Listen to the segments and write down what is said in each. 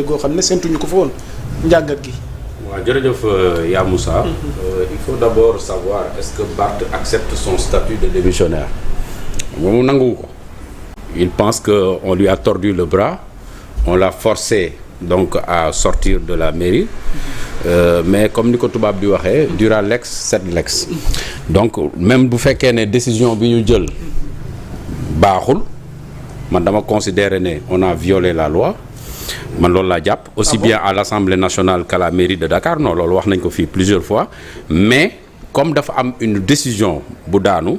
goo xam ne séntuñu ko fa woon njàngat gi. waaw jërëjëf Ya Moussa. Il faut d'abord savoir est-ce que Barth accepte son statut de démissionnaire. moom nanguwu ko. il pense que on lui a tordu le bras, on l'a forcé donc à sortir de la mairie. Mais comme ni ko tubaab di waxee dura lex sed lex. donc même bu fekkee ne décision bi ñu jël baaxul man dama considérer ne on a violé la loi. man loolu laa jàpp aussi bien à l'Assemblée nationale qu'à la mairie de Dakar non loolu wax nañ ko fii plusieurs fois mais comme dafa am une décision bu daanu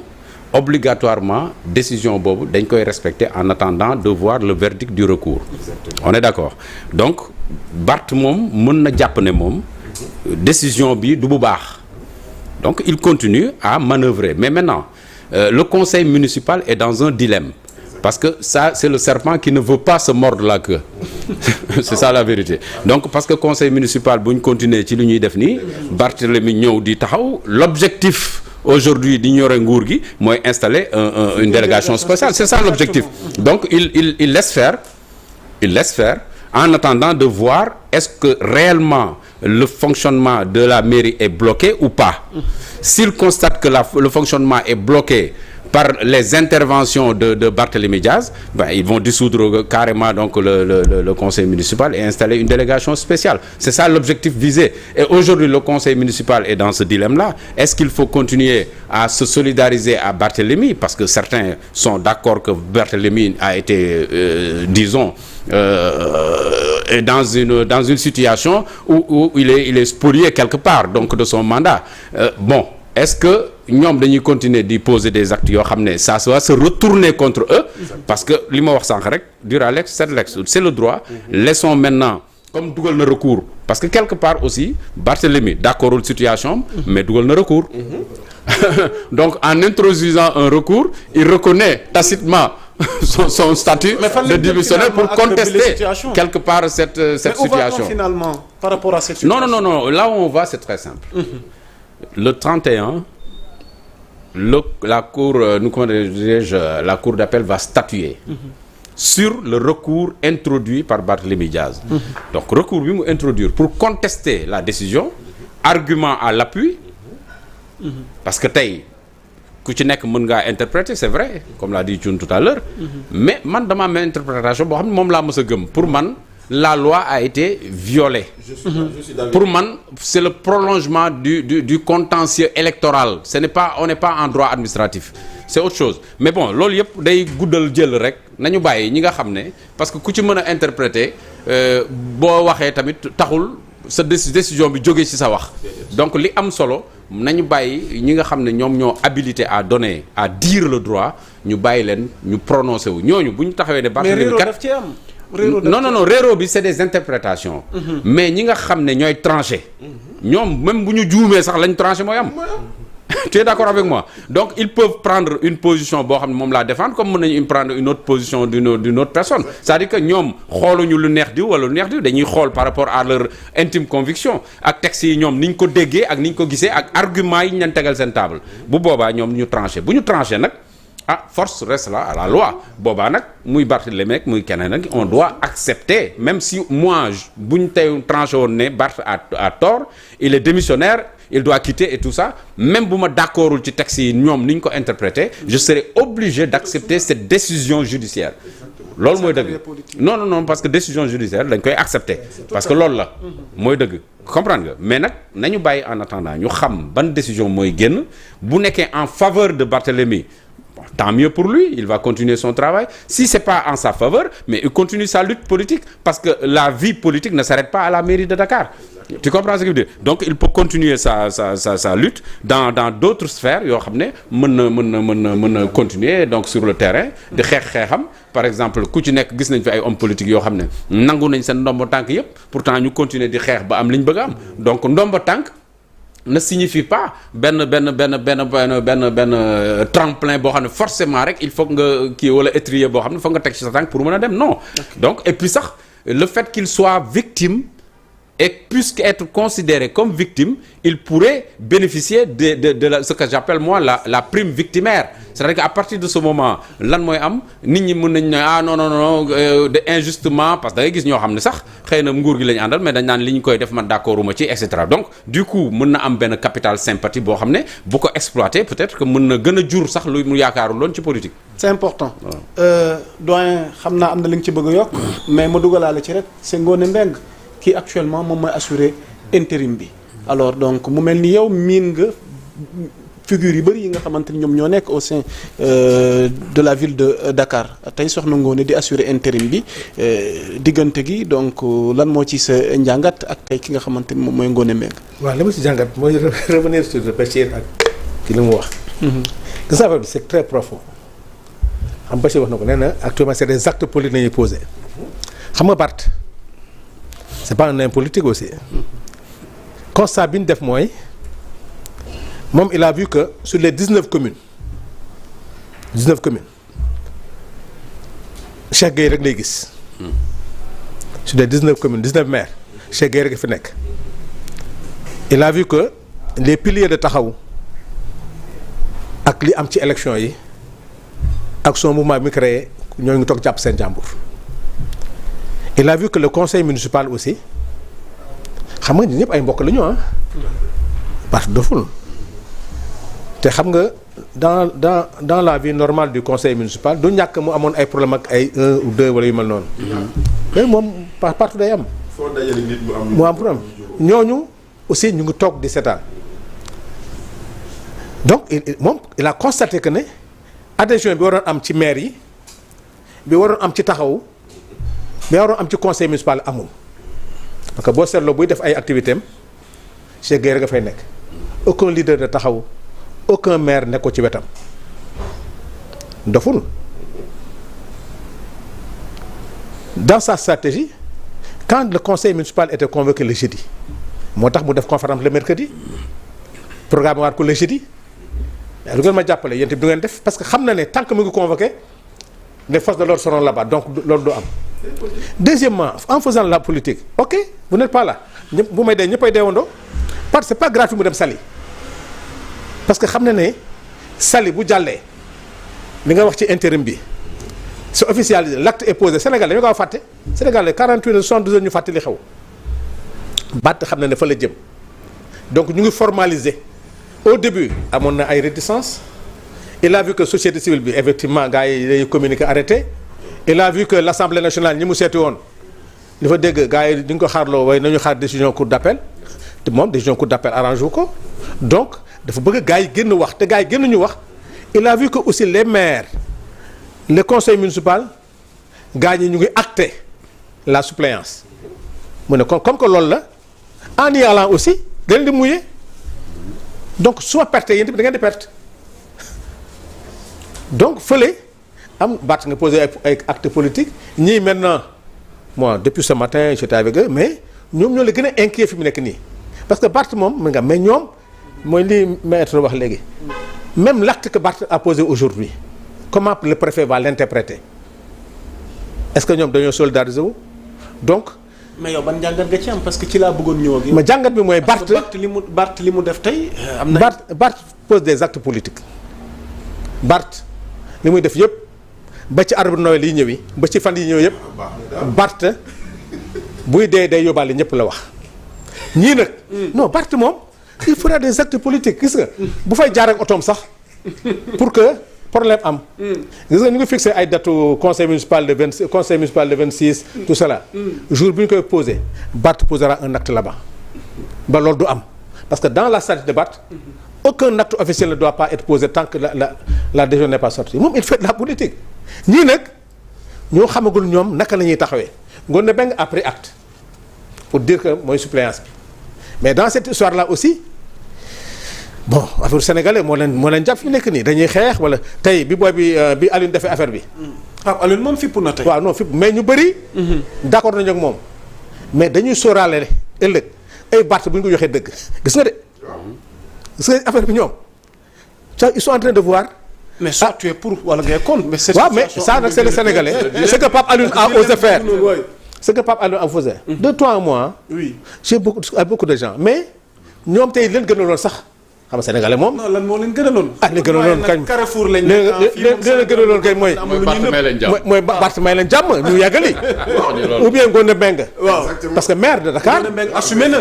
obligatoirement décision boobu dañ koy respecter en attendant de voir le verdict du recours. Exactement. On est d'accord donc Barth moom mën na jàpp ne moom décision bi du bu baax donc il continue à manœuvrer mais maintenant le conseil municipal est dans un dilemme. Parce que ça c'est le serpent qui ne veut pas se mordre la queue c'est ça la vérité donc parce que conseil municipal bu ñu continuer ci li ñuy def nii Barthélemy ñëw di taxaw l'objectif aujourd'hui di ñore nguur gi mooy installer une délégation spéciale c'est ça l'objectif donc il laisse faire en attendant de voir est-ce que réellement le fonctionnement de la mairie est bloqué ou pas s'il constate que le fonctionnement est bloqué par les interventions de Barthélémy Diaz, ils vont dissoudre carrément donc le conseil municipal et installer une délégation spéciale. C'est ça l'objectif visé. Et aujourd'hui, le conseil municipal est dans ce dilemme-là. Est-ce qu'il faut continuer à se solidariser à Barthélémy? Parce que certains sont d'accord que Barthélémy a été, disons, dans une situation où il est spolié quelque part donc de son mandat. Est-ce que ñoom dañuy continuer di poser des actes yoo xam ne ça va se retourner contre eux parce que li ma wax sànq rek dura lex sed lex c'est le droit laissons maintenant comme dugal na recours parce que quelque part aussi Barthélémy d'accordul situation mais dugal na recours donc en introduisant un recours il reconnaît tacitement son statut de démissionnaire pour contester quelque part cette situation. Mais où va-t-on finalement par rapport à cette situation? Non, là où on va c'est très simple. Le 31 la cour la cour d'appel va statuer sur le recours introduit par Barthélémy Diaz. Donc recours bi mu introduire pour contester la décision argument à l'appui parce que tey ku ci nekk mën ngaa interpréter c'est vrai comme l'a dit Thioune tout à l'heure mais man dama am interprétation boo xam ne moom laa mës a gëm pour man la loi a été violée. Pour man c'est le prolongement du contentieux électoral on n'est pas en droit administratif c'est autre chose mais bon loolu yëpp day guddal jël rek nañu bàyyi ñi nga xam ne parce que ku ci mën a interpréter boo waxee tamit taxul sa décision bi jógee ci sa wax donc li am solo nañu bàyyi ñi nga xam ne ñoom ñoo habilité à donner à dire le droit ñu bàyyi leen ñu prononcer wu ñooñu bu ñu taxawee ne Barthélémy kat non réero bi c'est des interprétations mais ñi nga xam ne ñooy tranché ñoom même bu ñu juumee sax lañ tranché mooy am tu es d'accord avec moi donc ils peuvent prendre une position boo xam ne moom laa défendre comme mën nañu prendre une autre position d'une autre personne c'est-à-dire que ñoom xooluñu lu neex diw wala lu neex diw dañuy xool par rapport à leur intime conviction ak textes yi ñoom ni ñu ko déggee ak ni ñu ko gisee ak arguments yi ñu leen tegal seen table bu boobaa ñoom ñu tranché bu ñu tranché nag force reste là à la loi boobaa nag muy Barthélémy rek muy keneen nag on doit accepter même si moi bu ñu tey tranché woon ne Barth a tort il est démissionnaire il doit quitter et tout ça même bu ma d'accordul ci texte yi ñoom ni ñu ko interpréter je serai obligé d'accepter cette décision judiciaire loolu mooy dëgg non parce que décision judiciaire dañ koy accepter parce que loolu la mooy dëgg comprendre nga mais nag nañu bàyyi en attendant ñu xam ban décision mooy génn bu nekkee en faveur de Barthélémy tant mieux pour lui il va continuer son travail si c'est pas en sa faveur mais il continue sa lutte politique parce que la vie politique ne s'arrête pas à la mairie de Dakar tu comprends ce que je veux dire donc il peut continuer sa lutte dans d'autres sphères yoo xam ne mën na continuer donc sur le terrain di xeexam par exemple ku ci nekk gis nañ fi ay hommes politiques yoo xam ne nangu nañ seen ndombo tànk yépp pourtant ñu continuer di xeex ba am li ñu bëgg a am donc ndombo tànk ne signifie pas benn tremplin boo xam ne forcément rek il faut nga kii wala étrier boo xam ne foog nga teg ci sa tànk pour mën a dem non donc et puis sax le fait qu'il soit victime et puisque être considéré comme victime, il pourrait bénéficier de ce que j'appelle moi la prime victimaire. C'est-à-dire qu'à partir de ce moment lan mooy am nit ñi mën nañ ne ah non de injustement parce que da ngay gis ñoo xam ne sax xëy na nguur gi la ñu àndal mais dañ naan li ñu koy def man d'accorduma ci et cetera donc du coup mën na am benn capital sympathie boo xam ne bu ko exploiter peut-être que mën na gën a jur sax lu mu yaakaarul loon ci politique. c'est important. doyen xam naa am na li nga ci bëgg a yokk. mais ma dugalaale ci rek c'est Ngoné Mbengue kii actuellement moom mooy assurer intérim bi. alors donc mu mel ni yow miin nga figure yu bëri yi nga xamante ni ñoom ñoo nekk au sein de la ville de Dakar tey soxna Ngoné di assurer intérim bi diggante gi donc lan moo ci sa njàngat ak tey ki nga xamante ni moom mooy Ngoné Mbengue. waaw li ma si jàngat mooy revenir sur le Bachir ak ki li mu wax. gis nga affaire bi c'est très profond. xam Bachir wax na ko nee na actuellement c'est des actes politiques la ñuy posé xam nga Barth c'est pas un homme politique aussi constat bi ñu def mooy moom il a vu que sur les 19 communes Cheikh Gueye rek lay gis sur les 19 communes 19 maires Cheikh Gueye rek fi nekk il a vu que les piliers de Taxawu ak li am ci élection yi ak son mouvement bi mu créé ñoo ngi toog jàpp seen jàmbur il a vu que le conseil municipal aussi xam nga ñun ñëpp ay mbokk la ñu parce que doful te xam nga dans la vie normale du conseil municipal du ñàkk mu amoon ay problème ak ay 1 ou 2 wala yu mel noonu. mais moom partout day am. foo dajale nit mu am problème ñooñu aussi ñu ngi toog di seetaan donc il a constaté que ne adhésion bi waroon am ci maire yi bi waroon am ci Taxawu bi waroon am ci conseil municipal amul parce que boo seetloo buy def ay activités am Cheikh Gueye rek nga fay nekk aucun leader de Taxawu aucun maire nekk ko ci wetam doful dans sa stratégie quand le conseil municipal était convoqué le jeudi moo tax mu def conférence le mercredi programme waat ko le jeudi lu ngeen ma jàppale yéen tamit du ngeen def parce que xam na ne tant que mu ngi convoqué les forces de l'ordre seront là-bas donc loolu du am. Deuxièmement en faisant la politique ok vous n'êtes pas là ñëpp bu may dee ñëppay deewandoo parce que c'est pas gratuit mu dem Saly parce que xam na ne Saly bu jàllee li nga wax ci intérim bi c'est officialisé l'acte est posé Sénégal dañu ko a fàtte Sénégal 48 heures 72 heures ñu fàtte li xew Barth xam na ne fa la jëm donc ñu ngi formaliser au début amoon na ay réticences il a vu que société civile bi effectivement gars yi dañuy communiquer arrêté il a vu que l'Assemblée nationale ñi mu seeti woon dafa dégg gars yi di nga ko xaarloo waaye nañu xaar décision cour d'appel te moom décision cour d'appel arrangé wu ko donc dafa bëgg gars yi génn wax te gars yi génn ñu wax il a vu que aussi les maires le conseil municipal gars ñi ñu ngi acté la suppléance mu ne comme que loolu la en y allant aussi da leen di mouiller donc soo perte yéen tamit da ngeen di perte donc fële am Barth nga posé ay acte politique ñii maintenant moi depuis ce matin j'étais avec eux mais ñoom ñoo la gën a inquiet fi mu nekk nii parce que Barth moom mu nga mais ñoom mooy li maître wax léegi même l'acte que Barth a posé aujourd'hui comment le préfet va l'interpréter est-ce que ñoom dañoo solidariser wu donc. mais yow ban jàngat nga ci am parce que ci laa bëggoon ñëw ak yow. ma jàngat bi mooy Barth li mu def tey. am na Barth pose des actes politiques Barth li muy def yëpp ba ci arbre Noël yi ñëwi ba ci fan yi ñëw yëpp Barth buy dee day yóbbaale ñëpp la wax ñii nag. non Barth moom il fera des actes politiques gis nga bu fay jaar ak otoom sax pour que problème am. gis nga ñu ngi fixé ay datu conseil municipal de 26 tout cela. jour bi ñu koy posé Barth posera un acte là-bas ba loolu du am parce que dans la stratégie de Barth aucun acte officiel ne doit pas être posé tant que la décision n'est pas sortie moom il fait de la politique ñii nag ñoo xamagul ñoom naka la ñuy taxawee Ngoné Mbengue a pris acte pour dire que mooy suppléance bi mais dans cette histoire là aussi bon affaire sénégalais moo leen jàpp fi nekk nii dañuy xeex wala tey bi booy bi Alioune defee affaire bi. Alioune moom fippu na tey. waaw non fipp mais ñu bëri. d'accord nañu ak moom mais dañuy sóoraale ëllëg ay Barth bu ñu ko joxee dëgg gis nga de. gis nga affaire bi ñoom ils sont en train de voir. mais soit tu es pour wala ngay contre. mais ça nag c'est le sénégalais ce que Pape Alioune a osé faire ce que Pape Alioune faisait. 2-3 mois. oui j'ai beaucoup de gens mais ñoom tey leen gënaloon sax xam nga sénégalais moom. non lan moo leen gënaloon. leen gënaloon kañ Carrefour lañ leen gënaloon kay mooy. mooy Barth may leen jàmm ñu yàggali. ou bien Ngone Mbengue. waaw parce que maire de Dakar. Ngone Mbengue assumé na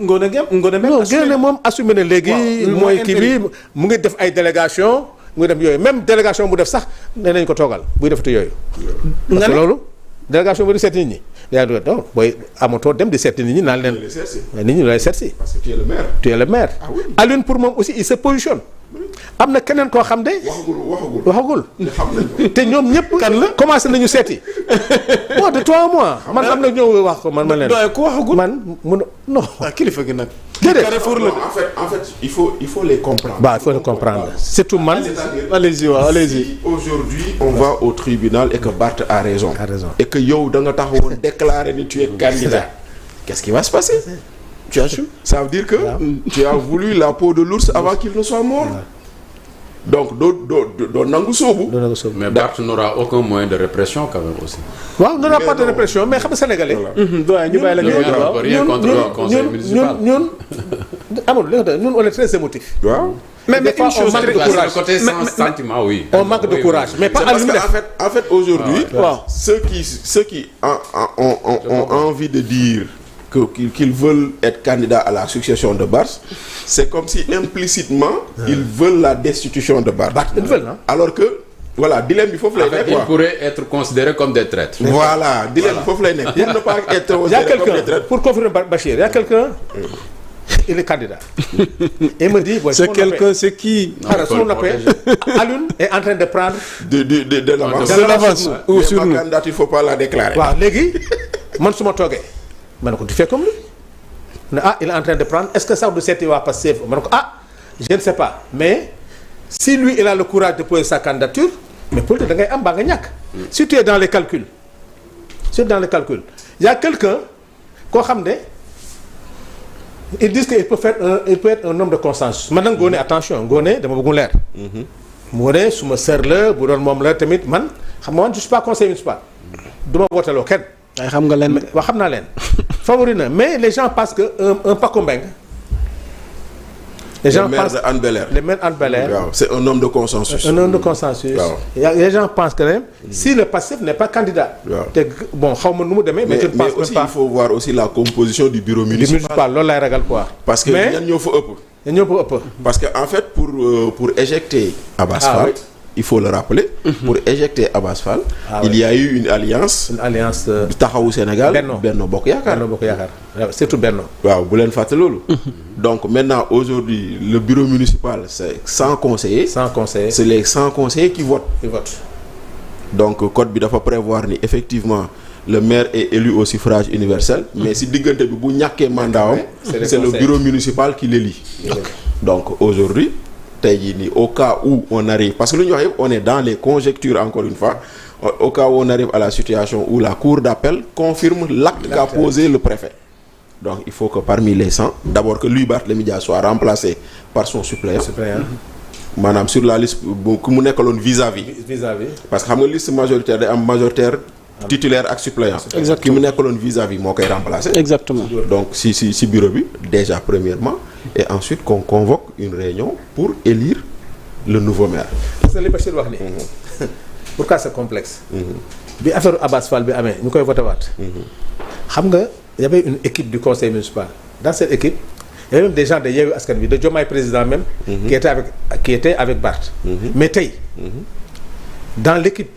Ngone Mbengue non Ngone moom assumé na léegi. mooy kii bi mu ngi def ay délégation mu ngi def yooyu même délégation bu def sax nee nañ ko toogal buy defati yooyu. parce que loolu délégation bu di seeti nit ñi. yaa ngi doon booy amatoo dem di seeti nit ñi naan leen. nit ñi lay seet si. parce que tu es le maire. tu es le maire. Ah oui. Alioune pour moom aussi il se positionne. am na keneen koo xam de. waxagul. te ñoom ñëpp. kan la commencé nañu seeti. bon de 3 mois. man am na ñëw wax ko man leen. doy ku waxagul man mun non. kilifa gi nag. déedéet Carrefour la. en fait il faut les comprendre. il faut le comprendre surtout man. allez-y waaw allez-y. Si aujourd'hui on va au tribunal et que Barth a raison. et que yow da nga taxawoon déclarer ni tu es candidat. qu'est-ce qui va se passer? tu assumes. Ça veut dire que tu as voulu la peau de l'ours avant qu'il ne soit mort. Donc doo nangu soobu. Mais Barth n'aura aucun moyen de répression quand même aussi. waaw n'aura pas de répression mais xam nga sénégalais. doy ñu bàyyi la on peut rien contre le conseil municipal. ñun amul ñun on est très émotif. waaw. mais des fois, une chose on manque de Parce que courage. le côté sans sentiment, oui. on manque de courage mais pas C'est parce Alioune def. en fait aujourd'hui waaw ceux qui ont envie de dire qu'ils veulent être candidats à la succession de Barth, c'est comme si implicitement ils veulent la destitution de Barth. Ils veulent, hein? Alors que voilà dilemme bi foofu lay En fait, nekk ils quoi. pourraient être considérés comme des traîtres. Voilà dilemme bi foofu lay nekk pour ne pas être Il y a considéré comme des quelqu'un traîtres. pour confirmer Bachir il y a quelqu'un il est candidat. Et me dit c'est quelqu'un c'est qui. alors su ma noppee Alioune est en train de prendre. de l'avance. de l'avance ou sur Ma nous. candidature il faut pas la déclarer. waaw léegi man su ma toogee ma ne ko tu fais comme lui ne il est en train de prendre est-ce que ça du seeti waa Pastef ma ne ko je ne sais pas mais si lui il a le courage de poser sa candidature mais pour da ngay am baa nga ñàkk. si tu es dans les calculs il y a quelqu'un koo xam ne ils disent que il peut être un homme de consensus. man nag Ngone attention Ngone dama bëgg mu leer. Ngone su ma sœur la bu doon moom la tamit man xam nga man je suis pas conseiller municipal du ma wooteloo kenn. ay xam nga leen. waaw xam naa leen favori na mais les gens pensent que un Paco Mbengue. les gens pensent de Hann Bel-Air. le maire Hann Bel-Air. waaw c'est un homme de consensus. un homme de consensus. waaw les gens pensent que même si le Pastef n'est pas candidat. waaw te bon xaw ma nu mu demee. mais je ne pense aussi même pas il faut voir aussi la composition du bureau du municipal. municipal loolu lay ragal quoi. parce que mais ñan ñoo fa ëpp. ñoo ko ëpp. parce que en fait pour éjecter Abass Ah, Fall, oui. il faut le rappeler. Pour éjecter Abass Fall, il y a eu une alliance. une alliance. du Taxawu Sénégal Benno Bokk Yaakaar. Benno Bokk Yaakaar surtout Benno. waaw bu leen fàtte loolu. donc maintenant aujourd'hui le bureau municipal c'est 100 conseillers. sans conseiller. c'est les 100 conseillers qui votent. qui vote. donc code bi dafa prévoir ni effectivement le maire est élu au suffrage universel. mais si diggante bi bu ñàkkee mandatam c'est les c'est le conseils. bureau municipal qui l'élit. donc aujourd'hui tey jii nii au cas où on arrive parce que lu ñu wax yëpp on est dans les conjectures encore une fois au cas où on arrive à la situation où la cour d'appel confirme l'acte qu'a posé le préfet. donc il faut que parmi les 100 d'abord que lui Barthélémy Dias soit remplacé par son suppléant. maanaam sur la liste bu ku mu nekkaloon vis-à-vis. parce que xam nga liste majoritaire day am majoritaire titulaire ak suppléant. Exactement. ki mu nekkaloon vis-à-vis moo koy remplacer. exactement. donc si bureau bi déjà premièrement et ensuite qu'on convoque une réunion pour élire le nouveau maire. parce que li Bachir wax ni pourquoi c'est complexe. bi affaire Abass Fall bi amee ñu koy voté waat. xam nga y avait une équipe du conseil municipal dans cette équipe il y avait même des gens de Yewwi Askan Wi de Diomaye président même. qui était avec Barth. mais tey dans l'équipe